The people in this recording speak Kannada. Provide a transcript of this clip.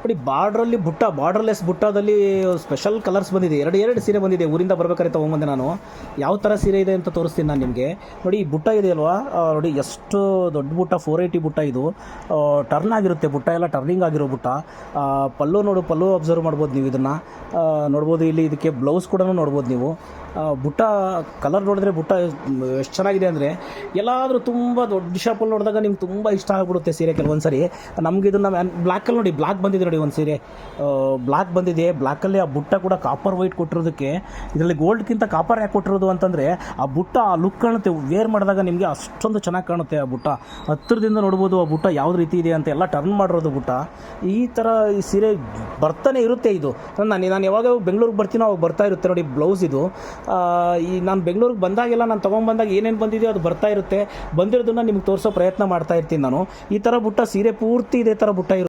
ನೋಡಿ ಬಾರ್ಡ್ರಲ್ಲಿ ಬಾರ್ಡರ್ಲೆಸ್ ಬುಟ್ಟಾದಲ್ಲಿ ಸ್ಪೆಷಲ್ ಕಲರ್ಸ್ ಬಂದಿದೆ. ಎರಡು ಸೀರೆ ಬಂದಿದೆ. ಊರಿಂದ ಬರ್ಬೇಕಾದ್ರೆ ತೊಗೊಂಬಂದೆ ನಾನು. ಯಾವ ಥರ ಸೀರೆ ಇದೆ ಅಂತ ತೋರಿಸ್ತೀನಿ ನಾನು ನಿಮಗೆ. ನೋಡಿ ಈ ಬುಟ್ಟ ಇದೆ ಅಲ್ವಾ, ನೋಡಿ ಎಷ್ಟು ದೊಡ್ಡ ಬುಟ್ಟ, 480 ಬುಟ್ಟ ಇದು. ಟರ್ನ್ ಆಗಿರುತ್ತೆ ಬುಟ್ಟ, ಎಲ್ಲ ಟರ್ನಿಂಗ್ ಆಗಿರೋ ಬುಟ್ಟ. ಪಲ್ಲು ಅಬ್ಸರ್ವ್ ಮಾಡ್ಬೋದು ನೀವು. ಇದನ್ನು ನೋಡ್ಬೋದು. ಇಲ್ಲಿ ಇದಕ್ಕೆ ಬ್ಲೌಸ್ ಕೂಡ ನೋಡ್ಬೋದು ನೀವು. ಬುಟ್ಟ ಕಲರ್ ನೋಡಿದ್ರೆ ಬುಟ್ಟ ಎಷ್ಟು ಚೆನ್ನಾಗಿದೆ ಅಂದರೆ, ಎಲ್ಲಾದರೂ ತುಂಬ ದೊಡ್ಡ ಶಾಪಲ್ಲಿ ನೋಡಿದಾಗ ನಿಮ್ಗೆ ತುಂಬ ಇಷ್ಟ ಆಗಿಬಿಡುತ್ತೆ ಸೀರೆ ಕೆಲವೊಂದು ಸರಿ. ನಮ್ಗೆ ಇದನ್ನು ಬ್ಲ್ಯಾಕಲ್ಲಿ ನೋಡಿ, ಬ್ಲ್ಯಾಕ್ ಬಂದಿದೆ ನೋಡಿ ಒಂದು ಸೀರೆ, ಬ್ಲ್ಯಾಕ್ ಬಂದಿದೆ. ಬ್ಲ್ಯಾಕಲ್ಲಿ ಆ ಬುಟ್ಟ ಕೂಡ ಕಾಪರ್ ವೈಟ್ ಕೊಟ್ಟಿರೋದಕ್ಕೆ, ಇದರಲ್ಲಿ ಗೋಲ್ಡ್ಗಿಂತ ಕಾಪರ್ ಯಾಕೆ ಕೊಟ್ಟಿರೋದು ಅಂತಂದರೆ ಆ ಬುಟ್ಟ ಆ ಲುಕ್ ಕಾಣುತ್ತೆ. ವೇರ್ ಮಾಡಿದಾಗ ನಿಮಗೆ ಅಷ್ಟೊಂದು ಚೆನ್ನಾಗಿ ಕಾಣುತ್ತೆ ಆ ಬುಟ್ಟ. ಹತ್ತಿರದಿಂದ ನೋಡ್ಬೋದು ಆ ಬುಟ್ಟ ಯಾವ್ದು ರೀತಿ ಇದೆ ಅಂತ. ಎಲ್ಲ ಟರ್ನ್ ಮಾಡಿರೋದು ಬುಟ್ಟ. ಈ ಥರ ಈ ಸೀರೆ ಬರ್ತಾನೆ ಇರುತ್ತೆ. ಇದು ನಾನು ಯಾವಾಗ ಬೆಂಗಳೂರಿಗೆ ಬರ್ತೀನೋ ಅವಾಗ ಬರ್ತಾ ಇರುತ್ತೆ ನೋಡಿ ಬ್ಲೌಸ್ ಇದು. ನಾನು ಬೆಂಗಳೂರಿಗೆ ಬಂದಾಗೆಲ್ಲ ನಾನು ತೊಗೊಂಡ್ಬಂದಾಗ ಏನೇನು ಬಂದಿದೆಯೋ ಅದು ಬರ್ತಾ ಇರುತ್ತೆ. ಬಂದಿರೋದನ್ನು ನಿಮ್ಗೆ ತೋರಿಸೋ ಪ್ರಯತ್ನ ಮಾಡ್ತಾ ಇರ್ತೀನಿ ನಾನು. ಈ ಥರ ಬುಟ್ಟ ಸೀರೆ ಪೂರ್ತಿ ಇದೇ ಥರ ಬುಟ್ಟ ಇರುತ್ತೆ.